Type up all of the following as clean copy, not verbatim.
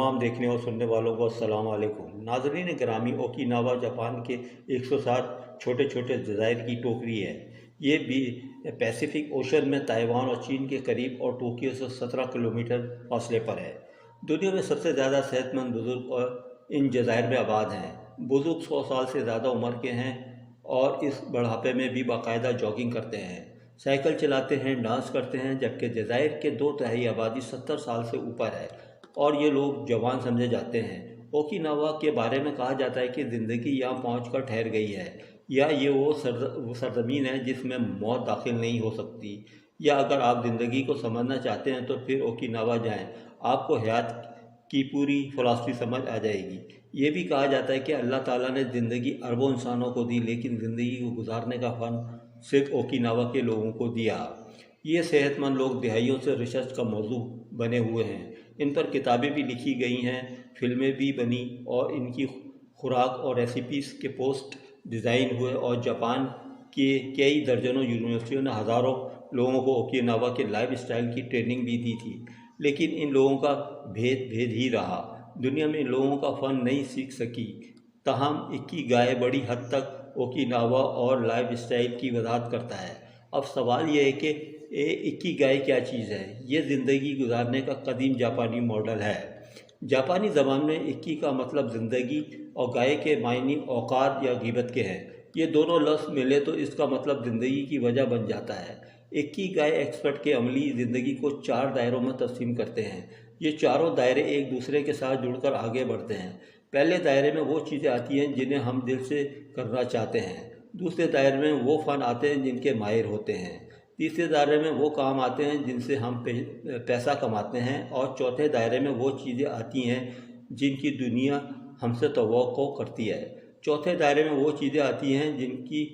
तमाम देखने और सुनने वालों को अस्सलाम वालेकुम। नाज़रीन ग्रामी, ओकिनावा जापान के 107 छोटे छोटे जज़ायर की टोकरी है। ये भी पैसिफिक ओशन में ताइवान और चीन के करीब और टोक्यो से 17 किलोमीटर फासले पर है। दुनिया में सबसे ज़्यादा सेहतमंद बुज़ुर्ग और इन जज़ायर में आबाद हैं। बुज़ुर्ग 100 साल से ज़्यादा उम्र के हैं और इस बढ़ापे में भी बाकायदा जॉगिंग करते हैं, साइकिल चलाते हैं, डांस करते हैं, जबकि जज़ायर के 2/3 आबादी 70 साल से ऊपर है और ये लोग जवान समझे जाते हैं। ओकिनावा के बारे में कहा जाता है कि ज़िंदगी यहाँ पहुँचकर ठहर गई है, या ये वो सरजमीन है जिसमें मौत दाखिल नहीं हो सकती। या अगर आप ज़िंदगी को समझना चाहते हैं तो फिर ओकिनावा जाएं, आपको हयात की पूरी फ़िलॉसफी समझ आ जाएगी। ये भी कहा जाता है कि अल्लाह ताला ने ज़िंदगी अरबों इंसानों को दी, लेकिन ज़िंदगी को गुजारने का फ़न सिर्फ ओकिनावा के लोगों को दिया। ये सेहतमंद लोग दिहाइयों से रिसर्च का मौजू बने हुए हैं। इन पर किताबें भी लिखी गई हैं, फिल्में भी बनी और इनकी खुराक और रेसिपीज़ के पोस्ट डिज़ाइन हुए और जापान के कई दर्जनों यूनिवर्सिटियों ने हज़ारों लोगों को ओकिनावा के लाइफ स्टाइल की ट्रेनिंग भी दी थी। लेकिन इन लोगों का भेद ही रहा। दुनिया में इन लोगों का फ़न नहीं सीख सकी। तहम इकिगाई बड़ी हद तक ओकिनावा और लाइफ स्टाइल की वजाहत करता है। अब सवाल यह है कि इकिगाई क्या चीज़ है। ये ज़िंदगी गुजारने का कदीम जापानी मॉडल है। जापानी ज़बान में इक्की का मतलब ज़िंदगी और गाय के मायने औकात या गिबत के हैं। ये दोनों लफ्ज़ मिले तो इसका मतलब ज़िंदगी की वजह बन जाता है। इकिगाई एक्सपर्ट के अमली ज़िंदगी को 4 दायरों में तकसीम करते हैं। ये चारों दायरे एक दूसरे के साथ जुड़कर आगे बढ़ते हैं। पहले दायरे में वो चीज़ें आती हैं जिन्हें हम दिल से करना चाहते हैं। दूसरे दायरे में वो फ़न आते हैं जिनके माहिर होते हैं। तीसरे दायरे में वो काम आते हैं जिनसे हम पैसा कमाते हैं और चौथे दायरे में वो चीज़ें आती हैं जिनकी दुनिया हमसे तवक्को करती है। चौथे दायरे में वो चीज़ें आती हैं जिनकी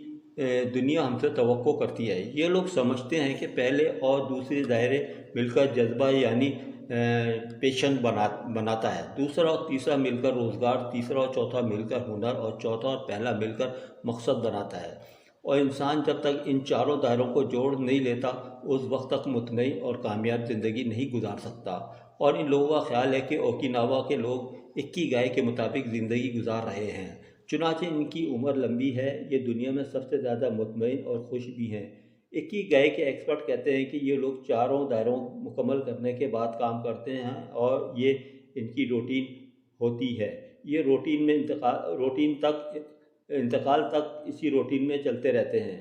दुनिया हमसे तवक्को करती है। ये लोग समझते हैं कि पहले और दूसरे दायरे मिलकर जज्बा यानी पेशन बनाता है। दूसरा और तीसरा मिलकर रोज़गार, तीसरा और चौथा मिलकर हुनर और चौथा और पहला मिलकर मकसद बनाता है। और इंसान जब तक इन चारों दायरों को जोड़ नहीं लेता उस वक्त तक मुतमईन और कामयाब ज़िंदगी नहीं गुजार सकता। और इन लोगों का ख्याल है कि ओकिनावा के लोग इकिगाई के मुताबिक ज़िंदगी गुजार रहे हैं, चुनांचे इनकी उम्र लंबी है। ये दुनिया में सबसे ज़्यादा मुतमईन और खुश भी हैं। इकिगाई के एक्सपर्ट कहते हैं कि ये लोग चारों दायरों मुकम्मल करने के बाद काम करते हैं और ये इनकी रूटीन होती है। ये इंतकाल तक इसी रूटीन में चलते रहते हैं।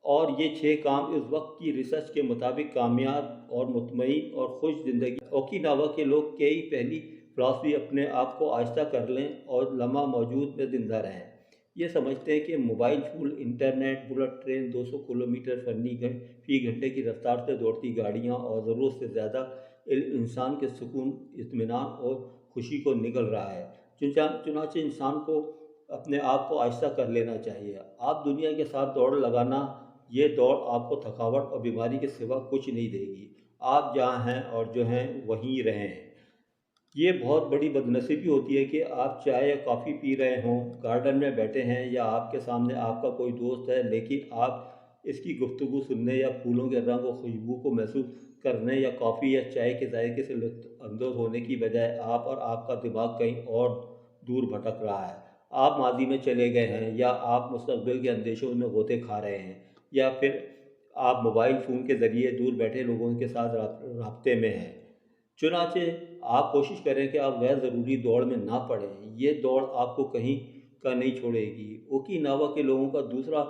और ये 6 काम इस वक्त की रिसर्च के मुताबिक कामयाब और मुतमईन और खुश ज़िंदगी। ओकिनावा के लोग कई पहली फ़िलॉसफी अपने आप को आहिस्ता कर लें और लम्हा मौजूद में ज़िंदा रहें। ये समझते हैं कि mobile phone, internet, bullet train, 200 kilometre फ़ी घंटे की रफ्तार से दौड़ती गाड़ियाँ और ज़रूरत से ज़्यादा इंसान के सुकून, इत्मीनान और खुशी को निगल रहा है। चुनांचे इंसान को अपने आप को आहिस्ता कर लेना चाहिए। आप दुनिया के साथ दौड़ लगाना, ये दौड़ आपको थकावट और बीमारी के सिवा कुछ नहीं देगी। आप जहाँ हैं और जो हैं वहीं रहें। ये बहुत बड़ी बदनसीबी होती है कि आप चाय या कॉफ़ी पी रहे हों, गार्डन में बैठे हैं या आपके सामने आपका कोई दोस्त है, लेकिन आप इसकी गुफ्तगू सुनने या फूलों के रंग और खुशबू को महसूस करने या कॉफ़ी या चाय के जायके से लुत्फ़ अंदोज़ होने की बजाय आप और आपका दिमाग कहीं और दूर भटक रहा है। आप माजी में चले गए हैं, या आप मुस्तक़बिल के अंदेशों में गोते खा रहे हैं, या फिर आप मोबाइल फ़ोन के ज़रिए दूर बैठे लोगों के साथ राब्ते में हैं। चुनांचे आप कोशिश करें कि आप गैर ज़रूरी दौड़ में ना पड़ें। ये दौड़ आपको कहीं का नहीं छोड़ेगी। ओकिनावा के लोगों का दूसरा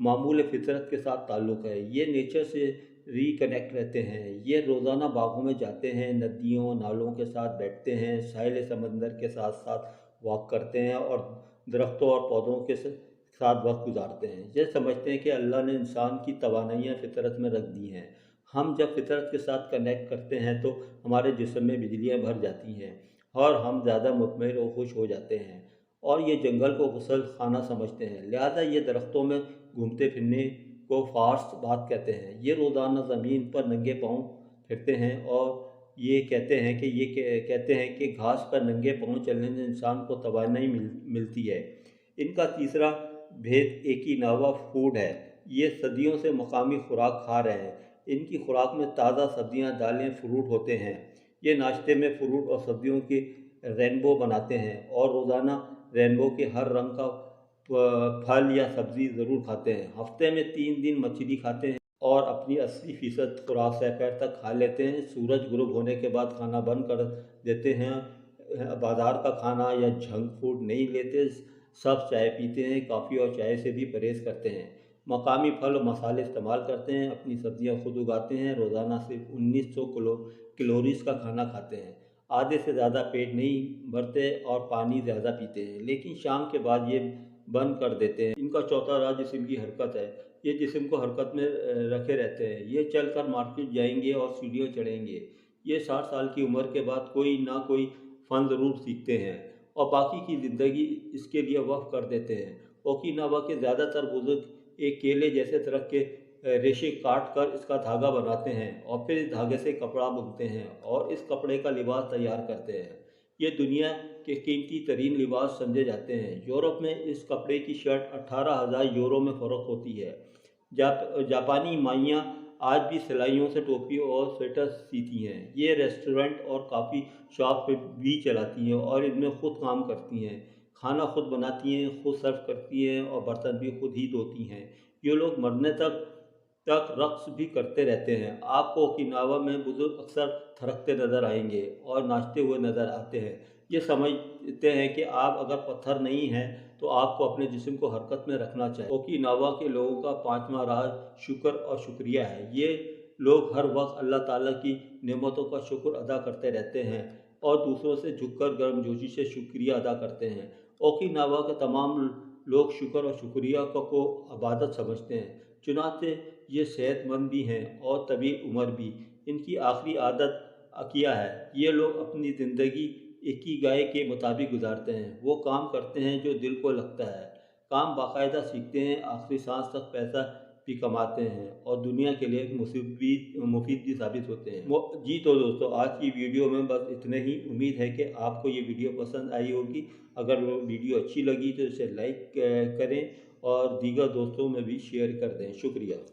मामूल फितरत के साथ ताल्लुक़ है। ये नेचर से रिकनेक्ट रहते हैं। ये रोज़ाना बागों में जाते हैं, नदियों नालों के साथ बैठते हैं, साहिल समंदर के साथ साथ वॉक करते हैं और दरख्तों और पौधों के साथ वक्त गुजारते हैं। ये समझते हैं कि अल्लाह ने इंसान की तवानाइयाँ फितरत में रख दी हैं। हम जब फितरत के साथ कनेक्ट करते हैं तो हमारे जिस्म में बिजलियाँ भर जाती हैं और हम ज़्यादा मुतमईन और खुश हो जाते हैं। और ये जंगल को गुसल खाना समझते हैं, लिहाजा ये दरख्तों में घूमते फिरने को फ़ार्स बात कहते हैं। ये रोज़ाना ज़मीन पर नंगे पाँव फिरते हैं और ये कहते हैं कि घास पर नंगे पाँव चलने से इंसान को तवानाई मिलती है। इनका तीसरा भेद ओकिनावा फूड है। ये सदियों से मकामी खुराक खा रहे हैं। इनकी खुराक में ताज़ा सब्जियां, दालें, फ्रूट होते हैं। یہ ناشتے میں فروٹ اور سبزیوں کے رینبو بناتے ہیں اور روزانہ رینبو کے ہر رنگ کا پھل یا سبزی ضرور کھاتے ہیں۔ ہفتے میں 3 دن مچھلی کھاتے ہیں اور اپنی 80% خوراک سحر تک کھا لیتے ہیں۔ سورج غروب ہونے کے بعد کھانا بند کر دیتے ہیں، بازار کا کھانا یا جنک فوڈ نہیں لیتے، سب چائے پیتے ہیں، کافی اور چائے سے بھی پرہیز کرتے ہیں۔ مقامی پھل و مسالے استعمال کرتے ہیں، اپنی سبزیاں خود اگاتے ہیں، روزانہ صرف 1900 کیلوریز کا کھانا کھاتے ہیں، آدھے سے زیادہ پیٹ نہیں بھرتے اور پانی زیادہ پیتے ہیں، لیکن شام کے بعد یہ بند کر دیتے ہیں۔ ان کا چوتھا راز جسم کی حرکت ہے، یہ جسم کو حرکت میں رکھے رہتے ہیں، یہ چل کر مارکیٹ جائیں گے اور سیڑھیوں چڑھیں گے۔ یہ 60 سال کی عمر کے بعد کوئی نہ کوئی فن ضرور سیکھتے ہیں اور باقی کی زندگی اس کے لیے وقف کر دیتے ہیں۔ اوکیناوا کے زیادہ تر بزرگ ایک کیلے جیسے درخت کے ریشے کاٹ کر اس کا دھاگا بناتے ہیں اور پھر اس دھاگے سے کپڑا بنتے ہیں اور اس کپڑے کا لباس تیار کرتے ہیں۔ یہ دنیا کے قیمتی ترین لباس سمجھے جاتے ہیں۔ یورپ میں اس کپڑے کی شرٹ 18,000 یورو میں فروخت ہوتی ہے۔ جاپانی مائیاں آج بھی سلائیوں سے ٹوپی اور سویٹر سیتی ہیں۔ یہ ریسٹورنٹ اور کافی شاپ بھی چلاتی ہیں اور ان میں خود کام کرتی ہیں، کھانا خود بناتی ہیں، خود سرو کرتی ہیں اور برتن بھی خود ہی دھوتی ہیں۔ یہ لوگ مرنے تک رقص بھی کرتے رہتے ہیں۔ آپ کو اوکیناوا میں بزرگ اکثر تھرکتے نظر آئیں گے اور ناچتے ہوئے نظر آتے ہیں۔ یہ سمجھتے ہیں کہ آپ اگر پتھر نہیں ہیں تو آپ کو اپنے جسم کو حرکت میں رکھنا چاہیے۔ اوکیناوا کے لوگوں کا 5واں راز شکر اور شکریہ ہے۔ یہ لوگ ہر وقت اللہ تعالیٰ کی نعمتوں کا شکر ادا کرتے رہتے ہیں اور دوسروں سے جھک کر گرمجوشی سے شکریہ ادا کرتے ہیں۔ اوکیناوا کے تمام لوگ شکر اور شکریہ کو عبادت سمجھتے ہیں، چنانچہ یہ صحت مند بھی ہیں اور طویل عمر بھی۔ ان کی آخری عادت عقیہ ہے۔ یہ لوگ اپنی زندگی اکیگائی کے مطابق گزارتے ہیں۔ وہ کام کرتے ہیں جو دل کو لگتا ہے، کام باقاعدہ سیکھتے ہیں، آخری سانس تک پیسہ بھی کماتے ہیں اور دنیا کے لیے مفید بھی ثابت ہوتے ہیں۔ جی تو دوستو، آج کی ویڈیو میں بس اتنے ہی۔ امید ہے کہ آپ کو یہ ویڈیو پسند آئی ہوگی۔ اگر وہ ویڈیو اچھی لگی تو اسے لائک کریں اور دیگر دوستوں میں بھی شیئر کر دیں۔ شکریہ۔